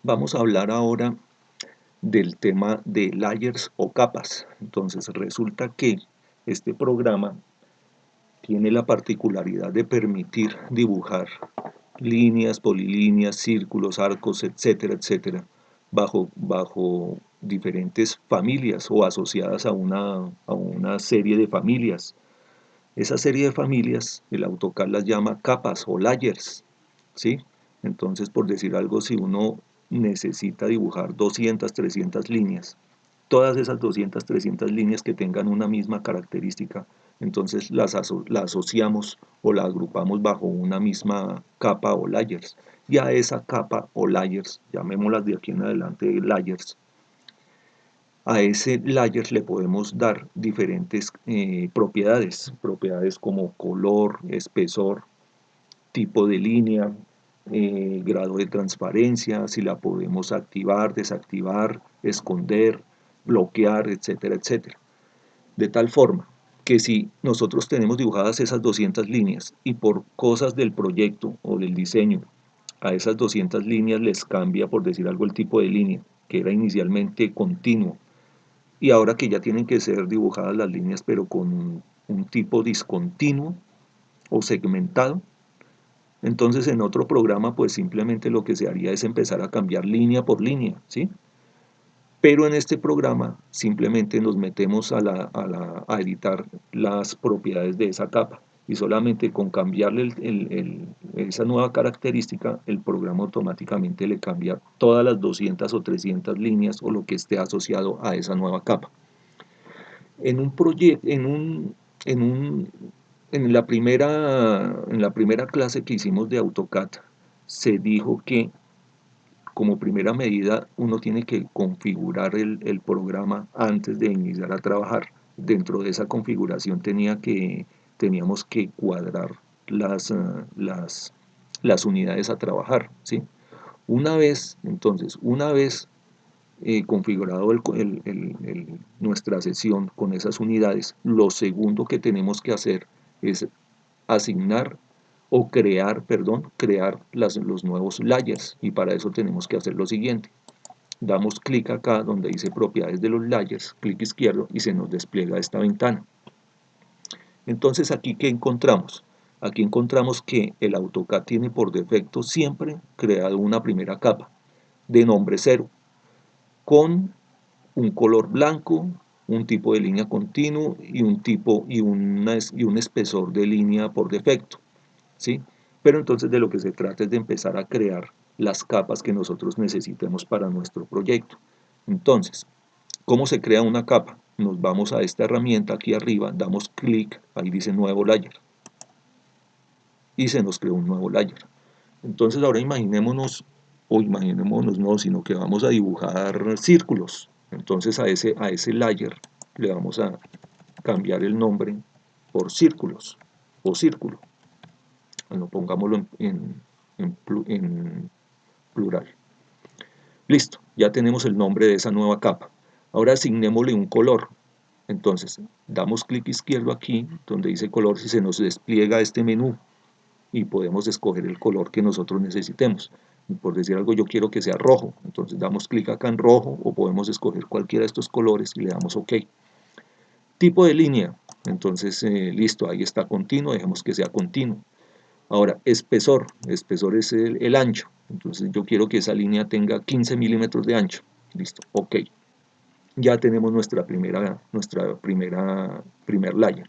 Vamos a hablar ahora del tema de layers o capas. Entonces resulta que este programa tiene la particularidad de permitir dibujar líneas, polilíneas, círculos, arcos, etcétera, etcétera, bajo diferentes familias o asociadas a una serie de familias. Esa serie de familias, el AutoCAD las llama capas o layers, ¿sí? Entonces, por decir algo, si uno necesita dibujar 200, 300 líneas, todas esas 200, 300 líneas que tengan una misma característica, entonces la asociamos o la agrupamos bajo una misma capa o layers. Y a esa capa o layers, llamémoslas de aquí en adelante layers, a ese layer le podemos dar diferentes propiedades como color, espesor, tipo de línea, grado de transparencia, si la podemos activar, desactivar, esconder, bloquear, etcétera, etcétera. De tal forma que si nosotros tenemos dibujadas esas 200 líneas y por cosas del proyecto o del diseño a esas 200 líneas les cambia, por decir algo, el tipo de línea, que era inicialmente continuo, y ahora que ya tienen que ser dibujadas las líneas pero con un tipo discontinuo o segmentado, entonces en otro programa pues simplemente lo que se haría es empezar a cambiar línea por línea, ¿sí? Pero en este programa simplemente nos metemos a editar las propiedades de esa capa y solamente con cambiarle esa nueva característica, el programa automáticamente le cambia todas las 200 o 300 líneas o lo que esté asociado a esa nueva capa. En un proyecto, en un, en la primera clase que hicimos de AutoCAD, se dijo que como primera medida uno tiene que configurar el programa antes de iniciar a trabajar. Dentro de esa configuración teníamos que cuadrar las, ah, las, las unidades a trabajar, ¿sí? Una vez configurado nuestra sesión con esas unidades, lo segundo que tenemos que hacer es asignar o crear, perdón, crear los nuevos layers, y para eso tenemos que hacer lo siguiente. Damos clic acá donde dice propiedades de los layers, clic izquierdo y se nos despliega esta ventana. Entonces aquí ¿qué encontramos? Aquí encontramos que el AutoCAD tiene por defecto siempre creado una primera capa de nombre 0 con un color blanco, un tipo de línea continuo y un espesor de línea por defecto, ¿sí? Pero entonces de lo que se trata es de empezar a crear las capas que nosotros necesitemos para nuestro proyecto. Entonces, ¿cómo se crea una capa? Nos vamos a esta herramienta aquí arriba, damos clic, ahí dice nuevo layer, y se nos creó un nuevo layer. Entonces ahora imaginémonos no, sino que vamos a dibujar círculos. Entonces a ese layer le vamos a cambiar el nombre por círculos o círculo. Bueno, pongámoslo en plural. Listo, ya tenemos el nombre de esa nueva capa. Ahora asignémosle un color. Entonces damos clic izquierdo aquí donde dice color y se nos despliega este menú y podemos escoger el color que nosotros necesitemos. Por decir algo, yo quiero que sea rojo, entonces damos clic acá en rojo o podemos escoger cualquiera de estos colores y le damos OK. Tipo de línea, entonces listo, ahí está continuo, dejemos que sea continuo. Ahora, espesor es el ancho, entonces yo quiero que esa línea tenga 15 milímetros de ancho, listo, OK. Ya tenemos primer layer.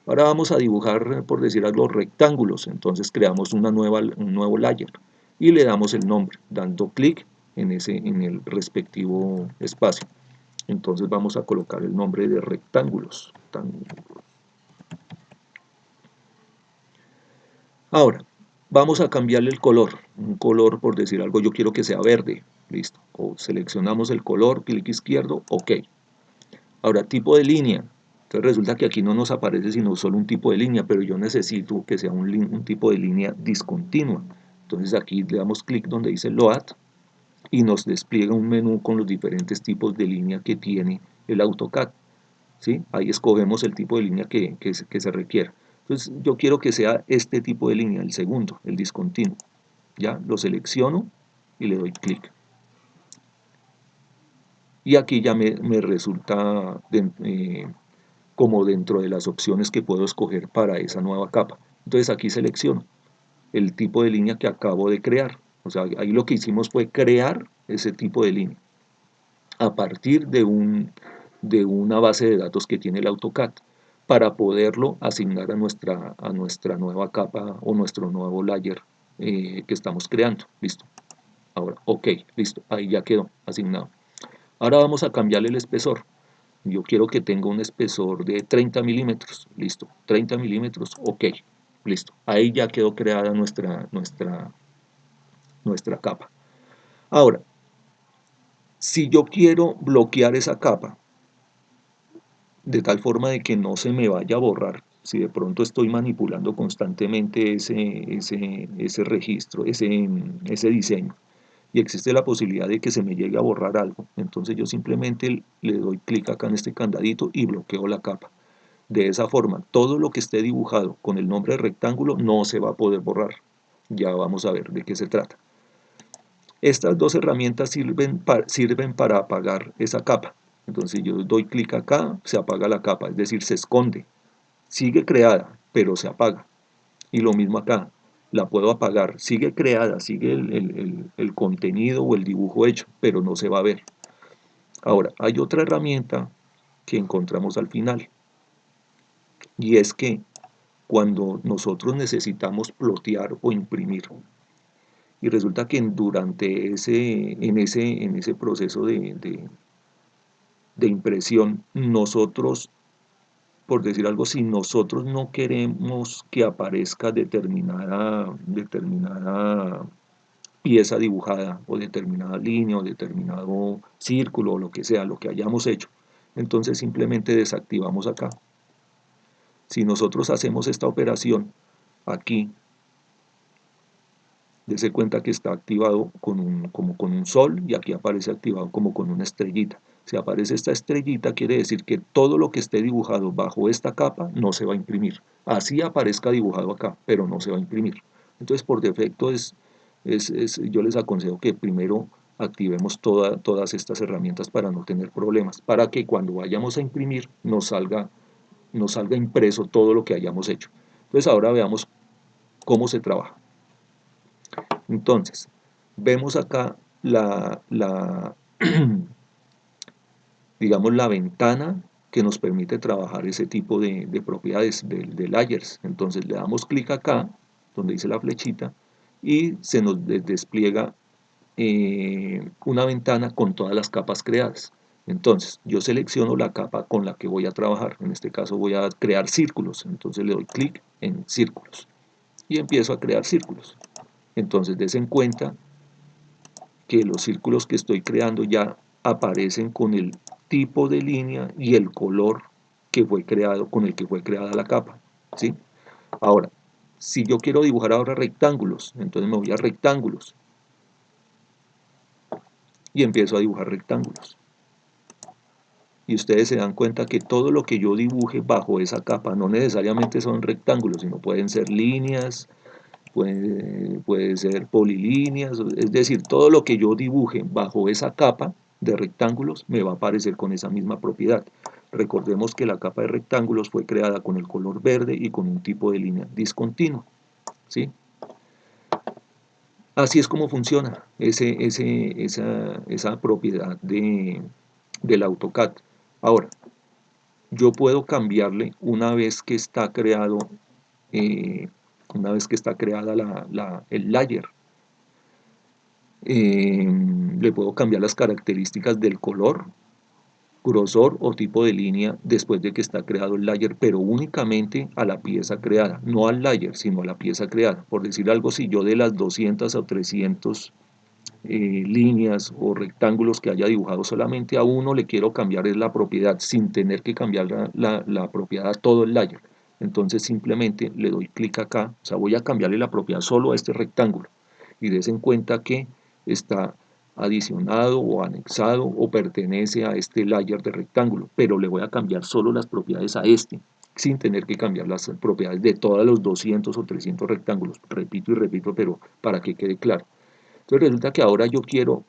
Ahora vamos a dibujar, por decir algo, rectángulos. Entonces creamos un nuevo layer y le damos el nombre, dando clic en el respectivo espacio. Entonces vamos a colocar el nombre de rectángulos. Ahora, vamos a cambiarle el color. Un color, por decir algo, yo quiero que sea verde. Listo. O seleccionamos el color, clic izquierdo, OK. Ahora, tipo de línea. Entonces resulta que aquí no nos aparece sino solo un tipo de línea, pero yo necesito que sea un tipo de línea discontinua. Entonces aquí le damos clic donde dice Load y nos despliega un menú con los diferentes tipos de línea que tiene el AutoCAD, ¿sí? Ahí escogemos el tipo de línea que se requiera. Entonces yo quiero que sea este tipo de línea, el segundo, el discontinuo. Ya lo selecciono y le doy clic. y aquí ya me resulta como dentro de las opciones que puedo escoger para esa nueva capa. Entonces aquí selecciono el tipo de línea que acabo de crear. O sea, ahí lo que hicimos fue crear ese tipo de línea a partir de una base de datos que tiene el AutoCAD para poderlo asignar a nuestra nueva capa o nuestro nuevo layer que estamos creando. Listo. Ahora, ok, listo. Ahí ya quedó asignado. Ahora vamos a cambiarle el espesor. Yo quiero que tenga un espesor de 30 milímetros. Listo. 30 milímetros. Ok. Listo. Ahí ya quedó creada nuestra capa. Ahora, si yo quiero bloquear esa capa, de tal forma de que no se me vaya a borrar, si de pronto estoy manipulando constantemente ese registro, ese diseño, y existe la posibilidad de que se me llegue a borrar algo, entonces yo simplemente le doy clic acá en este candadito y bloqueo la capa. De esa forma, todo lo que esté dibujado con el nombre de rectángulo no se va a poder borrar. Ya vamos a ver de qué se trata. Estas dos herramientas sirven para apagar esa capa. Entonces yo doy clic acá, se apaga la capa, es decir, se esconde. Sigue creada, pero se apaga. Y lo mismo acá, la puedo apagar. Sigue creada, sigue el contenido o el dibujo hecho, pero no se va a ver. Ahora, hay otra herramienta que encontramos al final. Y es que cuando nosotros necesitamos plotear o imprimir, y resulta que durante en ese proceso de impresión, nosotros, por decir algo, si nosotros no queremos que aparezca determinada pieza dibujada, o determinada línea, o determinado círculo, o lo que sea, lo que hayamos hecho, entonces simplemente desactivamos acá. Si nosotros hacemos esta operación aquí, dese cuenta que está activado como con un sol, y aquí aparece activado como con una estrellita. Si aparece esta estrellita, quiere decir que todo lo que esté dibujado bajo esta capa no se va a imprimir. Así aparezca dibujado acá, pero no se va a imprimir. Entonces, por defecto, yo les aconsejo que primero activemos todas estas herramientas para no tener problemas, para que cuando vayamos a imprimir nos salga impreso todo lo que hayamos hecho. Entonces, ahora veamos cómo se trabaja. Entonces, vemos acá digamos, la ventana que nos permite trabajar ese tipo de propiedades de layers. Entonces le damos clic acá, donde dice la flechita, y se nos despliega una ventana con todas las capas creadas. Entonces, yo selecciono la capa con la que voy a trabajar. En este caso voy a crear círculos. Entonces le doy clic en círculos y empiezo a crear círculos. Entonces, des en cuenta que los círculos que estoy creando ya aparecen con el tipo de línea y el color que fue creado, con el que fue creada la capa, ¿sí? Ahora, si yo quiero dibujar ahora rectángulos, entonces me voy a rectángulos y empiezo a dibujar rectángulos. Y ustedes se dan cuenta que todo lo que yo dibuje bajo esa capa no necesariamente son rectángulos, sino pueden ser líneas, puede ser polilíneas, es decir, todo lo que yo dibuje bajo esa capa de rectángulos me va a aparecer con esa misma propiedad. Recordemos que la capa de rectángulos fue creada con el color verde y con un tipo de línea discontinuo, ¿sí? Así es como funciona esa propiedad del AutoCAD. Ahora, yo puedo cambiarle una vez que está creado, eh, una vez que está creada el layer. Le puedo cambiar las características del color, grosor o tipo de línea después de que está creado el layer, pero únicamente a la pieza creada, no al layer, sino a la pieza creada. Por decir algo, si yo de las 200 o 300 líneas o rectángulos que haya dibujado, solamente a uno le quiero cambiar es la propiedad, sin tener que cambiar la propiedad a todo el layer. Entonces simplemente le doy clic acá, o sea, voy a cambiarle la propiedad solo a este rectángulo, y des en cuenta que está adicionado o anexado o pertenece a este layer de rectángulo, pero le voy a cambiar solo las propiedades a este, sin tener que cambiar las propiedades de todos los 200 o 300 rectángulos. Repito y repito, pero para que quede claro. Entonces resulta que ahora yo quiero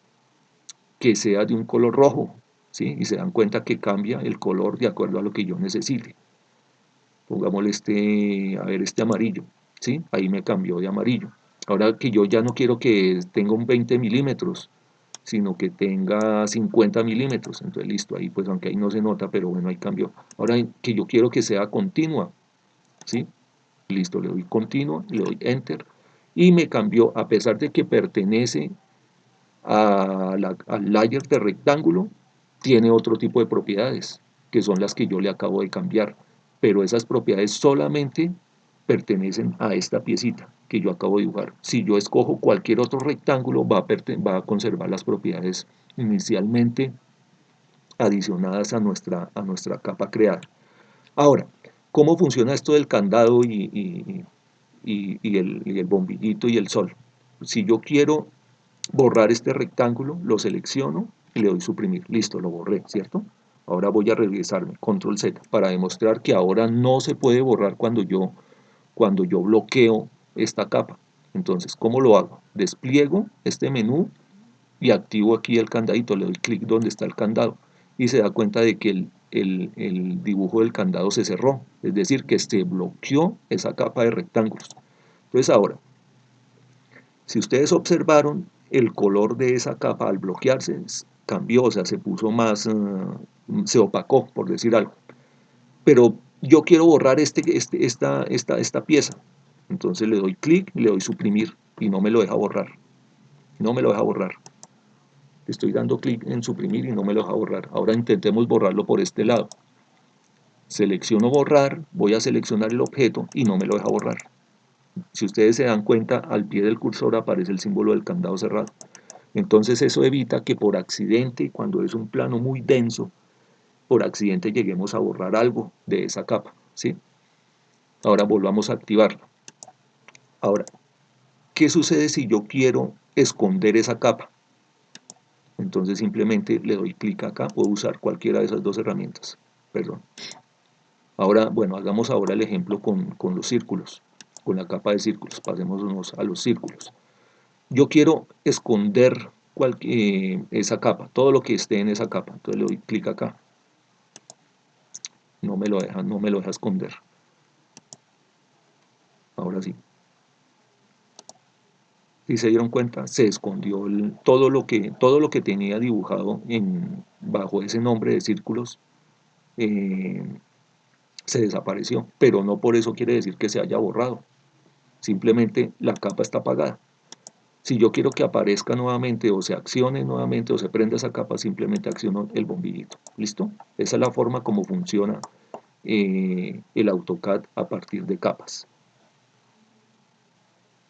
que sea de un color rojo. ¿sí? Y se dan cuenta que cambia el color de acuerdo a lo que yo necesite. Pongámosle a ver, este amarillo, ¿sí? Ahí me cambió de amarillo. Ahora que yo ya no quiero que tenga un 20 milímetros, sino que tenga 50 milímetros. Entonces, listo, ahí pues aunque ahí no se nota, pero bueno, ahí cambió. Ahora que yo quiero que sea continua, ¿sí? Listo, le doy continua, le doy enter y me cambió, a pesar de que pertenece al layer de rectángulo, tiene otro tipo de propiedades, que son las que yo le acabo de cambiar, pero esas propiedades solamente pertenecen a esta piecita que yo acabo de dibujar. Si yo escojo cualquier otro rectángulo, va a conservar las propiedades inicialmente adicionadas a nuestra capa creada. Ahora, ¿cómo funciona esto del candado y el bombillito y el sol? Si yo quiero borrar este rectángulo, lo selecciono y le doy suprimir. Listo, lo borré, ¿cierto? Ahora voy a regresarme, control Z, para demostrar que ahora no se puede borrar cuando yo bloqueo esta capa. Entonces, ¿cómo lo hago? Despliego este menú y activo aquí el candadito, le doy clic donde está el candado y se da cuenta de que el dibujo del candado se cerró, es decir, que se bloqueó esa capa de rectángulos. Entonces ahora, si ustedes observaron, el color de esa capa al bloquearse cambió, o sea, se puso más, se opacó, por decir algo. Pero yo quiero borrar esta pieza. Entonces le doy clic, le doy suprimir y no me lo deja borrar. No me lo deja borrar. Estoy dando clic en suprimir y no me lo deja borrar. Ahora intentemos borrarlo por este lado. Selecciono borrar, voy a seleccionar el objeto y no me lo deja borrar. Si ustedes se dan cuenta, al pie del cursor aparece el símbolo del candado cerrado. Entonces eso evita que por accidente, cuando es un plano muy denso, por accidente lleguemos a borrar algo de esa capa, ¿sí? Ahora volvamos a activarla. Ahora, ¿qué sucede si yo quiero esconder esa capa? Entonces simplemente le doy clic acá, puedo usar cualquiera de esas dos herramientas. Perdón. Ahora, bueno, hagamos ahora el ejemplo con los círculos, con la capa de círculos. Pasémonos a los círculos. Yo quiero esconder esa capa, todo lo que esté en esa capa. Entonces le doy clic acá. No me lo deja esconder. Ahora sí. Si se dieron cuenta, se escondió todo lo que tenía dibujado bajo ese nombre de círculos, eh, se desapareció. Pero no por eso quiere decir que se haya borrado. Simplemente la capa está apagada. Si yo quiero que aparezca nuevamente o se accione nuevamente o se prenda esa capa, simplemente acciono el bombillito. ¿Listo? Esa es la forma como funciona el AutoCAD a partir de capas.